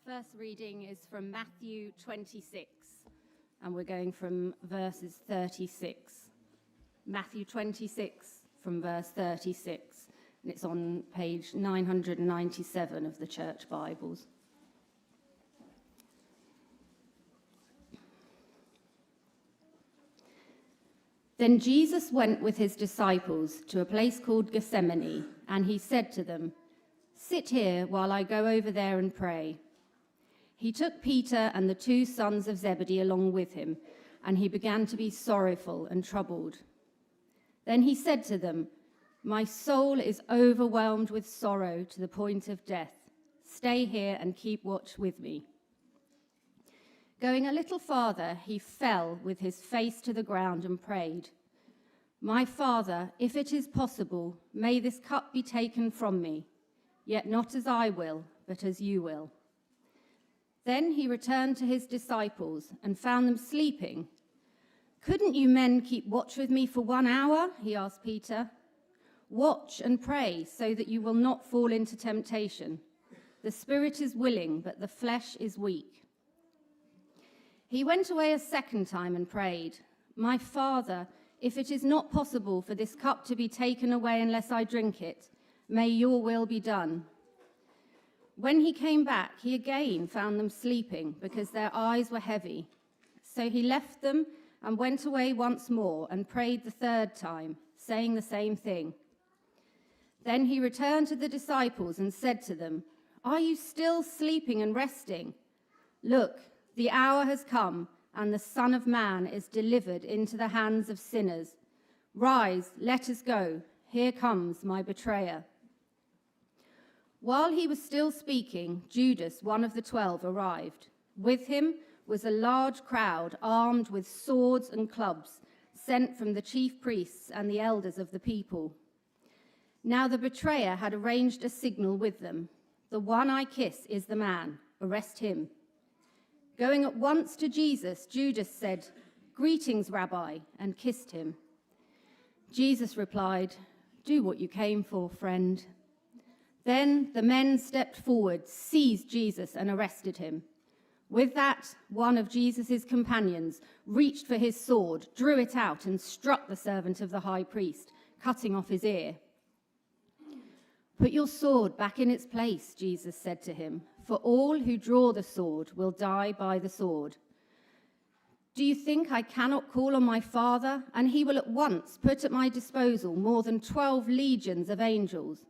First reading is from Matthew 26, and we're going from verses 36. Matthew 26 from verse 36, and it's on page 997 of the Church Bibles. Then Jesus went with his disciples to a place called Gethsemane, and he said to them, "Sit here while I go over there and pray." He took Peter and the 2 sons of Zebedee along with him, and he began to be sorrowful and troubled. Then he said to them, "My soul is overwhelmed with sorrow to the point of death. Stay here and keep watch with me." Going a little farther, he fell with his face to the ground and prayed, "My Father, if it is possible, may this cup be taken from me, yet not as I will, but as you will." Then he returned to his disciples and found them sleeping. "Couldn't you men keep watch with me for 1 hour?" he asked Peter. "Watch and pray so that you will not fall into temptation. The spirit is willing, but the flesh is weak." He went away a second time and prayed, "My Father, if it is not possible for this cup to be taken away unless I drink it, may your will be done." When he came back, he again found them sleeping because their eyes were heavy. So he left them and went away once more and prayed the 3rd time, saying the same thing. Then he returned to the disciples and said to them, "Are you still sleeping and resting? Look, the hour has come, and the Son of Man is delivered into the hands of sinners. Rise, let us go. Here comes my betrayer." While he was still speaking, Judas, one of the 12, arrived. With him was a large crowd armed with swords and clubs, sent from the chief priests and the elders of the people. Now the betrayer had arranged a signal with them. "The one I kiss is the man. Arrest him." Going at once to Jesus, Judas said, "Greetings, Rabbi," and kissed him. Jesus replied, "Do what you came for, friend." Then the men stepped forward, seized Jesus, and arrested him. With that, one of Jesus' companions reached for his sword, drew it out, and struck the servant of the high priest, cutting off his ear. "Put your sword back in its place," Jesus said to him, "for all who draw the sword will die by the sword. Do you think I cannot call on my Father, and he will at once put at my disposal more than 12 legions of angels?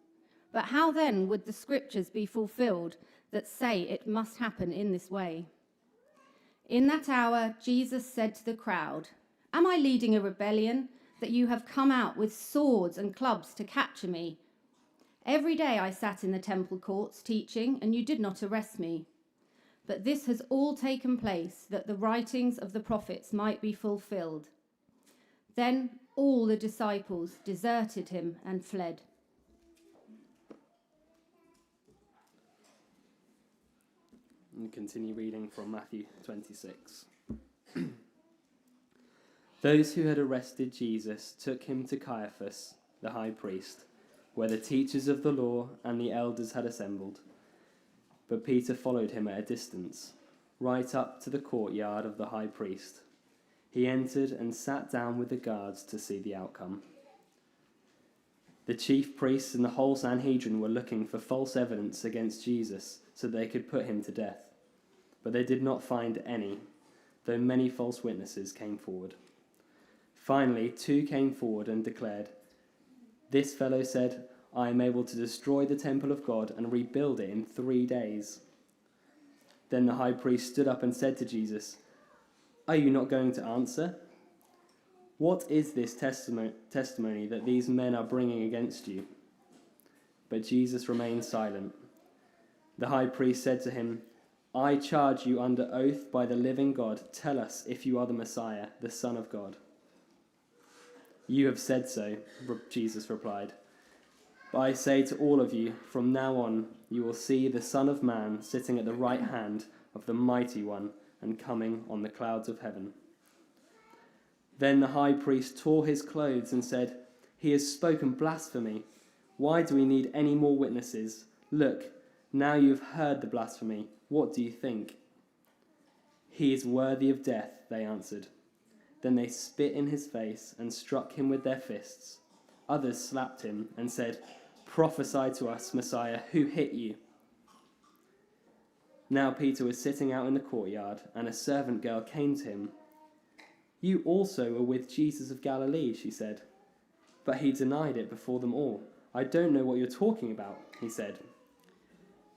But how then would the scriptures be fulfilled that say it must happen in this way?" In that hour, Jesus said to the crowd, "Am I leading a rebellion that you have come out with swords and clubs to capture me? Every day I sat in the temple courts teaching, and you did not arrest me. But this has all taken place that the writings of the prophets might be fulfilled." Then all the disciples deserted him and fled. And continue reading from Matthew 26. Those who had arrested Jesus took him to Caiaphas, the high priest, where the teachers of the law and the elders had assembled. But Peter followed him at a distance, right up to the courtyard of the high priest. He entered and sat down with the guards to see the outcome. The chief priests and the whole Sanhedrin were looking for false evidence against Jesus so they could put him to death. But they did not find any, though many false witnesses came forward. Finally, 2 came forward and declared, "This fellow said, 'I am able to destroy the temple of God and rebuild it in 3 days.'" Then the high priest stood up and said to Jesus, "Are you not going to answer? What is this testimony that these men are bringing against you?" But Jesus remained silent. The high priest said to him, "I charge you under oath by the living God, tell us if you are the Messiah, the Son of God." "You have said so," Jesus replied. "But I say to all of you, from now on you will see the Son of Man sitting at the right hand of the Mighty One and coming on the clouds of heaven." Then the high priest tore his clothes and said, "He has spoken blasphemy. Why do we need any more witnesses? Look, Now you have heard the blasphemy. What do you think?" "He is worthy of death," they answered. Then they spit in his face and struck him with their fists. Others slapped him and said, "Prophesy to us, Messiah, who hit you?" Now Peter was sitting out in the courtyard, and a servant girl came to him. "You also were with Jesus of Galilee," she said. But he denied it before them all. "I don't know what you're talking about," he said.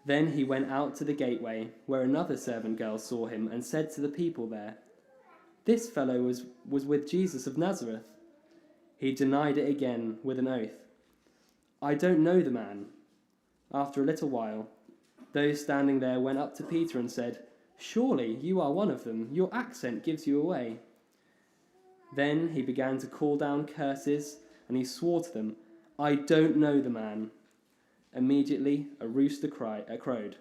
Then he went out to the gateway, where another servant girl saw him and said to the people there, "This fellow was with Jesus of Nazareth." He denied it again with an oath. "I don't know the man." After a little while, those standing there went up to Peter and said, "Surely you are one of them. Your accent gives you away." Then he began to call down curses, and he swore to them, "I don't know the man." Immediately a rooster crowed.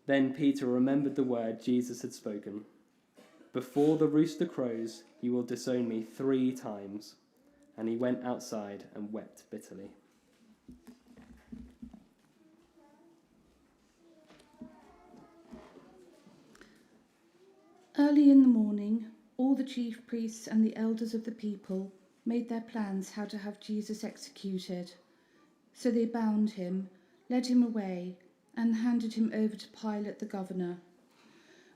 Then Peter remembered the word Jesus had spoken. "Before the rooster crows, you will disown me 3 times." And he went outside and wept bitterly. Early in the morning, all the chief priests and the elders of the people made their plans how to have Jesus executed. So they bound him, led him away, and handed him over to Pilate the governor.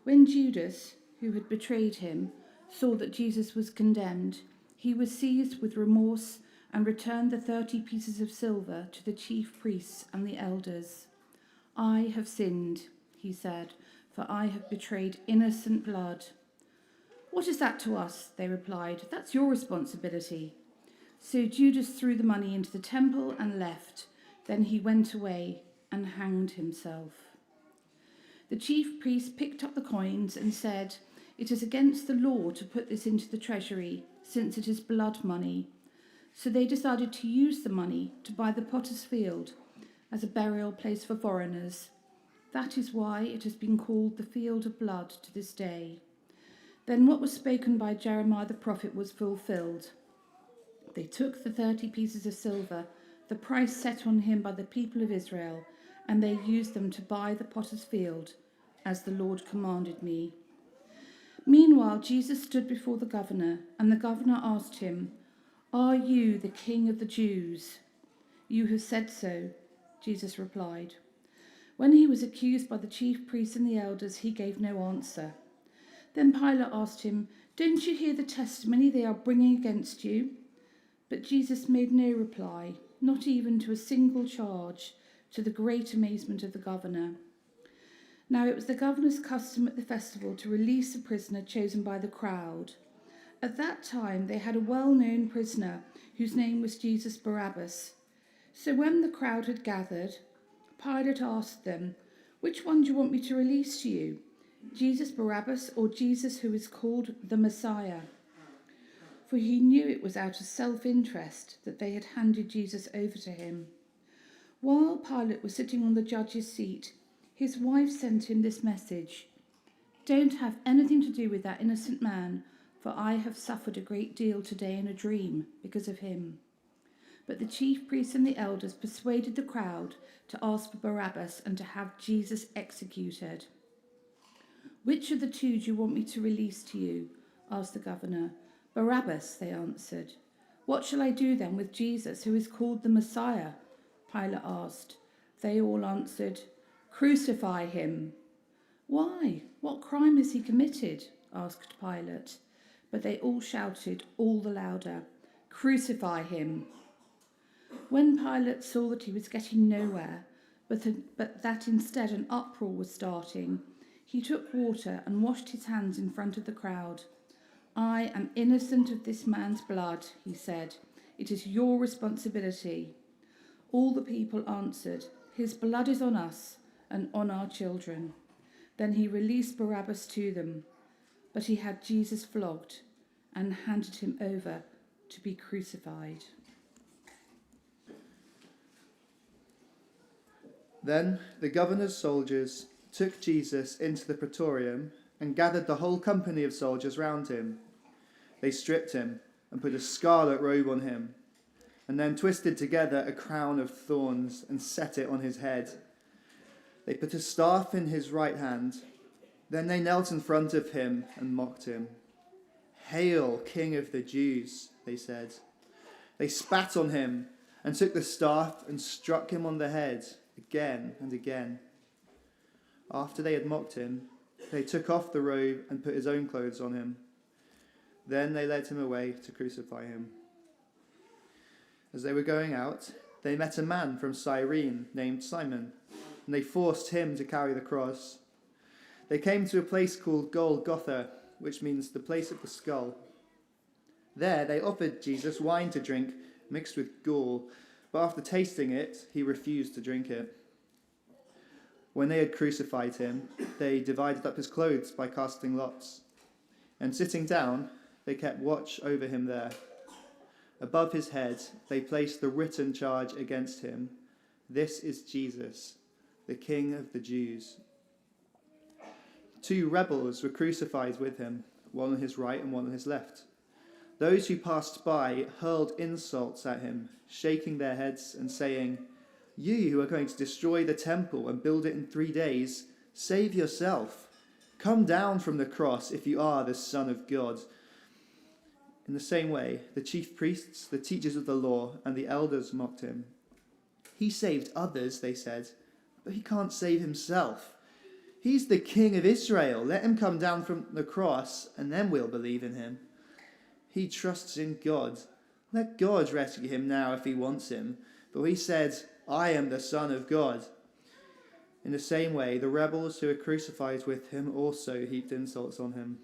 When Judas, who had betrayed him, saw that Jesus was condemned, he was seized with remorse and returned the 30 pieces of silver to the chief priests and the elders. "I have sinned," he said, "for I have betrayed innocent blood." "What is that to us?" they replied. "That's your responsibility." So Judas threw the money into the temple and left. Then he went away and hanged himself. The chief priest picked up the coins and said, "It is against the law to put this into the treasury, since it is blood money." So they decided to use the money to buy the potter's field as a burial place for foreigners. That is why it has been called the Field of Blood to this day. Then what was spoken by Jeremiah the prophet was fulfilled. They took the 30 pieces of silver, the price set on him by the people of Israel, and they used them to buy the potter's field, as the Lord commanded me. Meanwhile, Jesus stood before the governor, and the governor asked him, "Are you the king of the Jews?" "You have said so," Jesus replied. When he was accused by the chief priests and the elders, he gave no answer. Then Pilate asked him, "Don't you hear the testimony they are bringing against you?" But Jesus made no reply, not even to a single charge, to the great amazement of the governor. Now it was the governor's custom at the festival to release a prisoner chosen by the crowd. At that time they had a well-known prisoner whose name was Jesus Barabbas. So when the crowd had gathered, Pilate asked them, "Which one do you want me to release to you? Jesus Barabbas or Jesus who is called the Messiah?" For he knew it was out of self-interest that they had handed Jesus over to him. While Pilate was sitting on the judge's seat, his wife sent him this message: "Don't have anything to do with that innocent man, for I have suffered a great deal today in a dream because of him." But the chief priests and the elders persuaded the crowd to ask for Barabbas and to have Jesus executed. "Which of the 2 do you want me to release to you?" asked the governor. "Barabbas," they answered. "What shall I do then with Jesus, who is called the Messiah?" Pilate asked. They all answered, "Crucify him." "Why? What crime has he committed?" asked Pilate. But they all shouted all the louder, "Crucify him." When Pilate saw that he was getting nowhere, but that instead an uproar was starting, he took water and washed his hands in front of the crowd. "I am innocent of this man's blood," he said. "It is your responsibility." All the people answered, "His blood is on us and on our children." Then he released Barabbas to them, but he had Jesus flogged and handed him over to be crucified. Then the governor's soldiers took Jesus into the praetorium and gathered the whole company of soldiers round him. They stripped him and put a scarlet robe on him, and then twisted together a crown of thorns and set it on his head. They put a staff in his right hand. Then they knelt in front of him and mocked him. "Hail, King of the Jews," they said. They spat on him and took the staff and struck him on the head again and again. After they had mocked him, they took off the robe and put his own clothes on him. Then they led him away to crucify him. As they were going out, they met a man from Cyrene named Simon, and they forced him to carry the cross. They came to a place called Golgotha, which means the place of the skull. There they offered Jesus wine to drink mixed with gall, but after tasting it, he refused to drink it. When they had crucified him, they divided up his clothes by casting lots. And sitting down, they kept watch over him there. Above his head, they placed the written charge against him: "This is Jesus, the King of the Jews." 2 rebels were crucified with him, one on his right and one on his left. Those who passed by hurled insults at him, shaking their heads and saying, "You who are going to destroy the temple and build it in 3 days, save yourself. Come down from the cross if you are the Son of God." In the same way, the chief priests, the teachers of the law, and the elders mocked him. "He saved others," they said, "but he can't save himself. He's the King of Israel. Let him come down from the cross, and then we'll believe in him. He trusts in God. Let God rescue him now if he wants him. For he said, 'I am the Son of God.'" In the same way, the rebels who were crucified with him also heaped insults on him.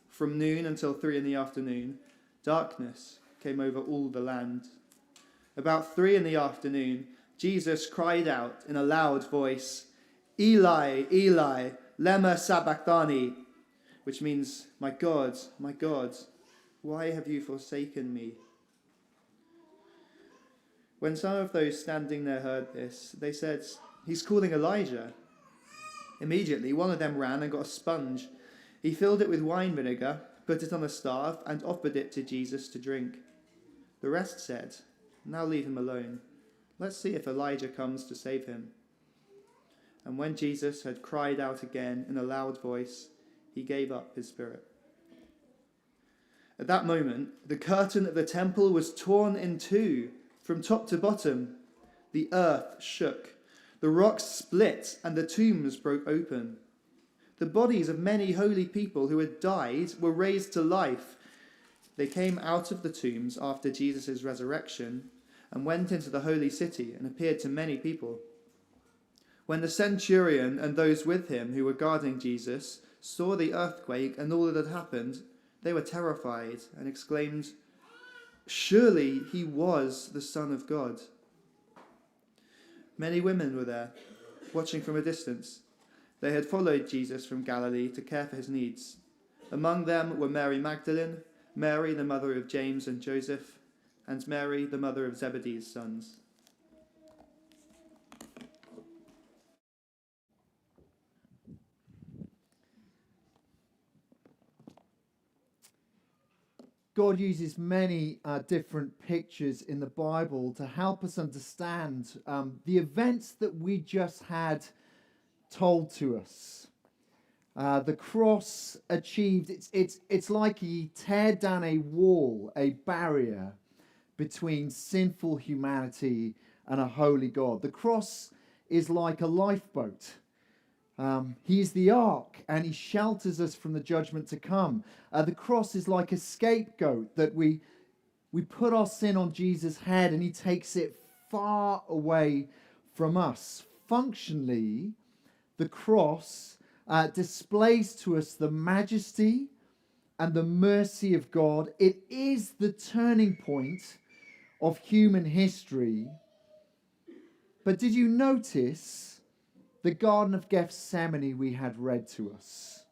From noon until 3 p.m, darkness came over all the land. About 3 p.m, Jesus cried out in a loud voice, "Eli, Eli, lema sabachthani," which means, my God, why have you forsaken me?" When some of those standing there heard this, they said, "He's calling Elijah." Immediately, one of them ran and got a sponge. He filled it with wine vinegar, put it on a staff, and offered it to Jesus to drink. The rest said, "Now leave him alone. Let's see if Elijah comes to save him." And when Jesus had cried out again in a loud voice, he gave up his spirit. At that moment, the curtain of the temple was torn in two, from top to bottom. The earth shook, the rocks split, and the tombs broke open. The bodies of many holy people who had died were raised to life. They came out of the tombs after Jesus' resurrection and went into the holy city and appeared to many people. When the centurion and those with him who were guarding Jesus saw the earthquake and all that had happened, they were terrified and exclaimed, "Surely he was the Son of God." Many women were there, watching from a distance. They had followed Jesus from Galilee to care for his needs. Among them were Mary Magdalene, Mary the mother of James and Joseph, and Mary the mother of Zebedee's sons. God uses many different pictures in the Bible to help us understand the events that we just had told to us. The cross achieved, it's like he teared down a wall, a barrier between sinful humanity and a holy God. The cross is like a lifeboat. He's the ark, and he shelters us from the judgment to come. The cross is like a scapegoat that we put our sin on Jesus' head, and he takes it far away from us. Functionally, the cross displays to us the majesty and the mercy of God. It is the turning point of human history. But did you notice the Garden of Gethsemane we had read to us?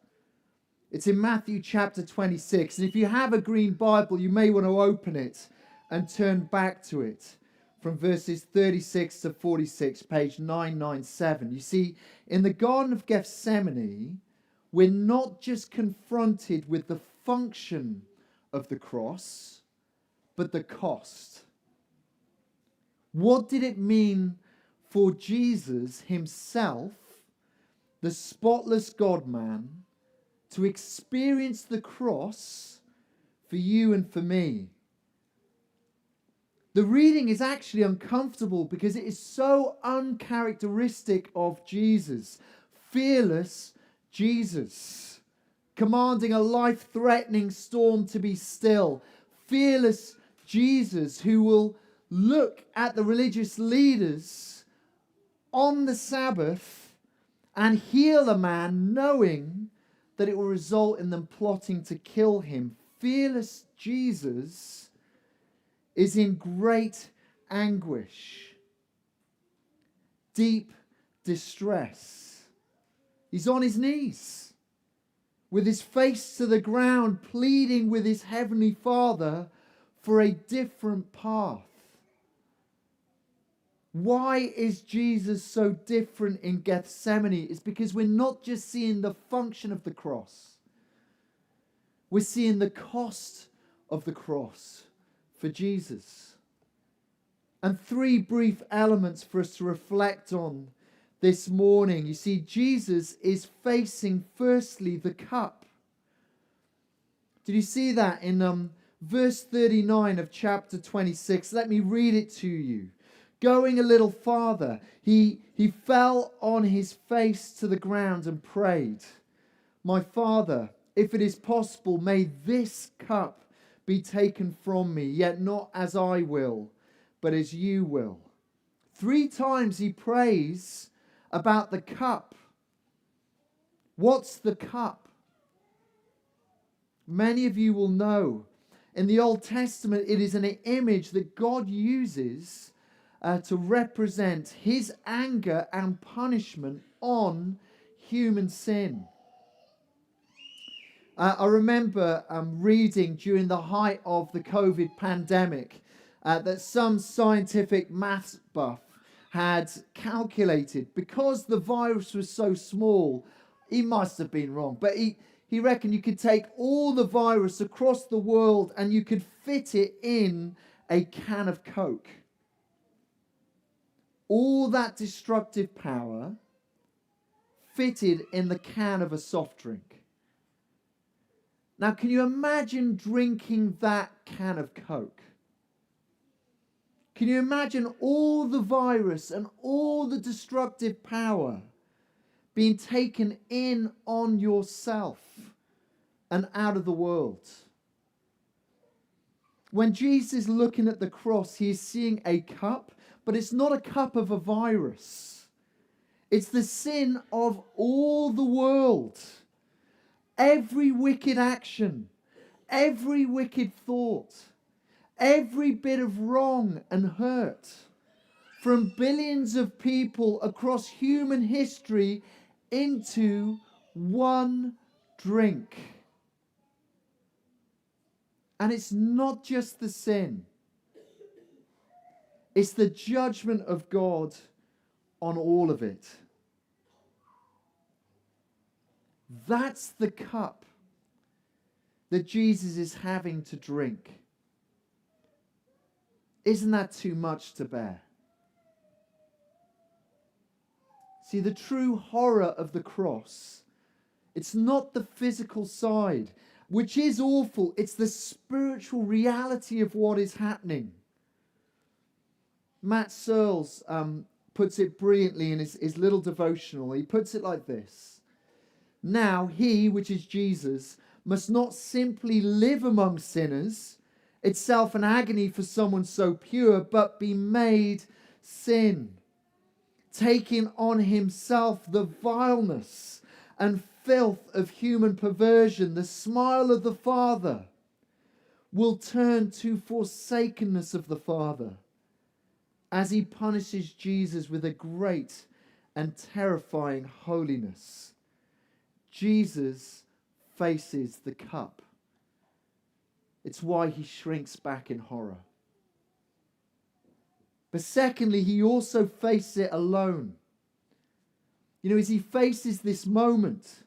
It's in Matthew chapter 26. And if you have a green Bible, you may want to open it and turn back to it from verses 36 to 46, page 997. You see, in the Garden of Gethsemane, we're not just confronted with the function of the cross, but the cost. What did it mean for Jesus himself, the spotless God-man, to experience the cross for you and for me. The reading is actually uncomfortable because it is so uncharacteristic of Jesus. Fearless Jesus, commanding a life-threatening storm to be still. Fearless Jesus, who will look at the religious leaders on the Sabbath and heal a man knowing that it will result in them plotting to kill him. Fearless Jesus is in great anguish, deep distress. He's on his knees with his face to the ground, pleading with his heavenly Father for a different path. Why is Jesus so different in Gethsemane? It's because we're not just seeing the function of the cross. We're seeing the cost of the cross for Jesus. And three brief elements for us to reflect on this morning. You see, Jesus is facing firstly the cup. Did you see that in verse 39 of chapter 26? Let me read it to you. Going a little farther, he fell on his face to the ground and prayed, "My Father, if it is possible, may this cup be taken from me, yet not as I will, but as you will." 3 times he prays about the cup. What's the cup? Many of you will know in the Old Testament it is an image that God uses to represent his anger and punishment on human sin. I remember reading during the height of the COVID pandemic that some scientific maths buff had calculated, because the virus was so small, he must have been wrong, but he reckoned you could take all the virus across the world and you could fit it in a can of Coke. All that destructive power fitted in the can of a soft drink. Now, can you imagine drinking that can of Coke? Can you imagine all the virus and all the destructive power being taken in on yourself and out of the world? When Jesus is looking at the cross, he is seeing a cup, but it's not a cup of a virus. It's the sin of all the world. Every wicked action, every wicked thought, every bit of wrong and hurt from billions of people across human history into one drink. And it's not just the sin. It's the judgment of God on all of it. That's the cup that Jesus is having to drink. Isn't that too much to bear? See, the true horror of the cross, it's not the physical side, which is awful. It's the spiritual reality of what is happening. Matt Searles puts it brilliantly in his little devotional. He puts it like this: "Now he," which is Jesus, "must not simply live among sinners, itself an agony for someone so pure, but be made sin, taking on himself the vileness and filth of human perversion. The smile of the Father will turn to forsakenness of the Father as he punishes Jesus with a great and terrifying holiness." Jesus faces the cup. It's why he shrinks back in horror. But secondly, he also faces it alone. You know, as he faces this moment,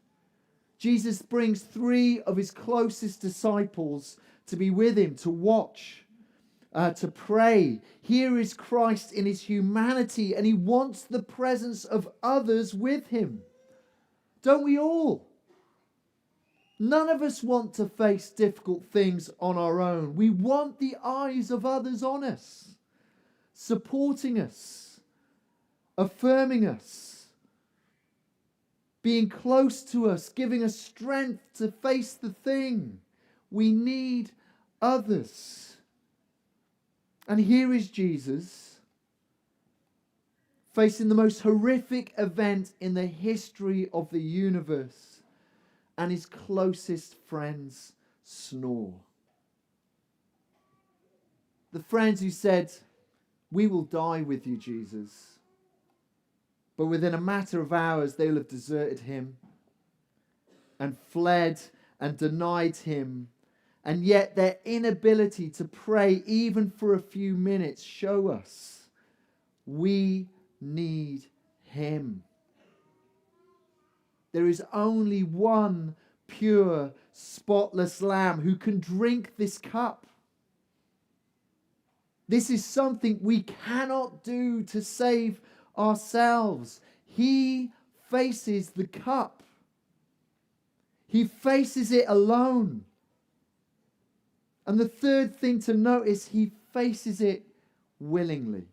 Jesus brings 3 of his closest disciples to be with him, to watch. to pray. Here is Christ in his humanity, and he wants the presence of others with him. Don't we all? None of us want to face difficult things on our own. We want the eyes of others on us, supporting us, affirming us, being close to us, giving us strength to face the thing. We need others. And here is Jesus facing the most horrific event in the history of the universe, and his closest friends snore. The friends who said, "We will die with you, Jesus." But within a matter of hours, they'll have deserted him and fled and denied him. And yet their inability to pray even for a few minutes show us we need him. There is only one pure, spotless lamb who can drink this cup. This is something we cannot do to save ourselves. He faces the cup. He faces it alone. And the third thing to notice, he faces it willingly.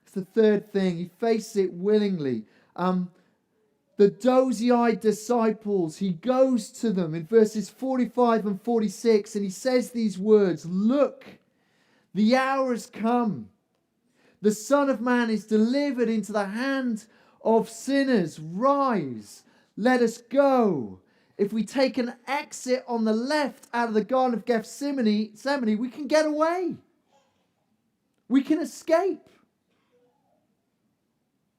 It's the third thing. He faces it willingly. The dozy-eyed disciples, he goes to them in verses 45 and 46, and he says these words, "Look, the hour has come. The Son of Man is delivered into the hand of sinners. Rise, let us go. If we take an exit on the left out of the Garden of Gethsemane, we can get away. We can escape."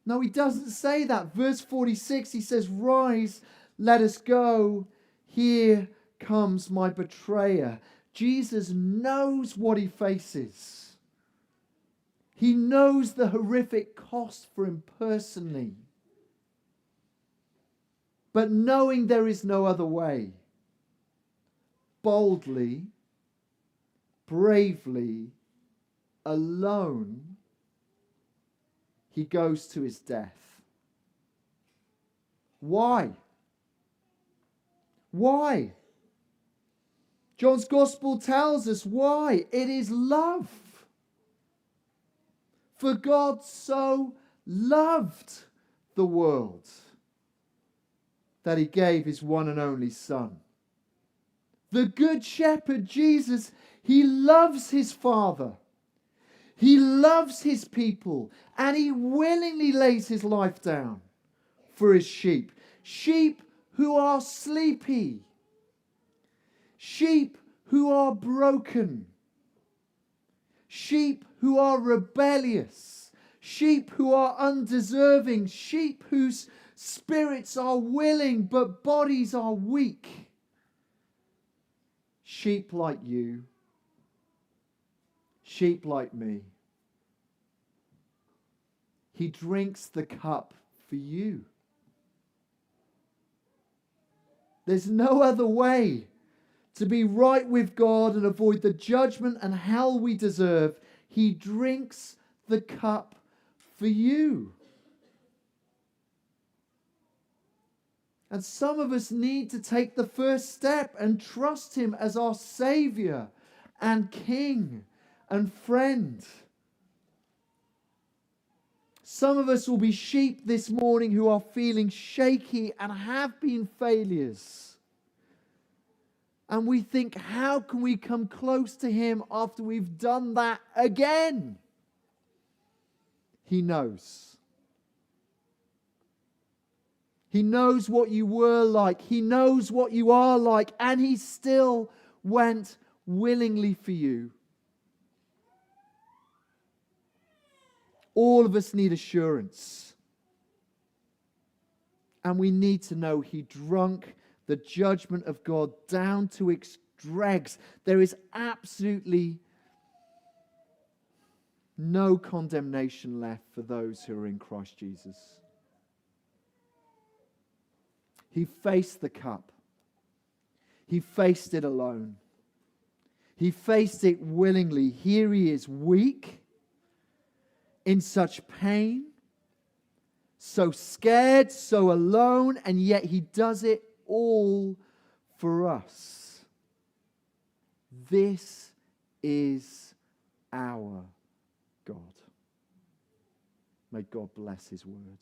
No, he doesn't say that. Verse 46, he says, "Rise, let us go. Here comes my betrayer." Jesus knows what he faces. He knows the horrific cost for him personally. But knowing there is no other way, boldly, bravely, alone, he goes to his death. Why? Why? John's Gospel tells us why. It is love. For God so loved the world that he gave his one and only Son. The Good Shepherd, Jesus, he loves his Father. He loves his people, and he willingly lays his life down for his sheep. Sheep who are sleepy. Sheep who are broken. Sheep who are rebellious. Sheep who are undeserving. Sheep whose spirits are willing, but bodies are weak. Sheep like you. Sheep like me. He drinks the cup for you. There's no other way to be right with God and avoid the judgment and hell we deserve. He drinks the cup for you. And some of us need to take the first step and trust him as our Saviour and King and friend. Some of us will be sheep this morning who are feeling shaky and have been failures. And we think, how can we come close to him after we've done that again? He knows. He knows what you were like. He knows what you are like. And he still went willingly for you. All of us need assurance. And we need to know he drunk the judgment of God down to its dregs. There is absolutely no condemnation left for those who are in Christ Jesus. He faced the cup. He faced it alone. He faced it willingly. Here he is, weak, in such pain, so scared, so alone, and yet he does it all for us. This is our God. May God bless his word.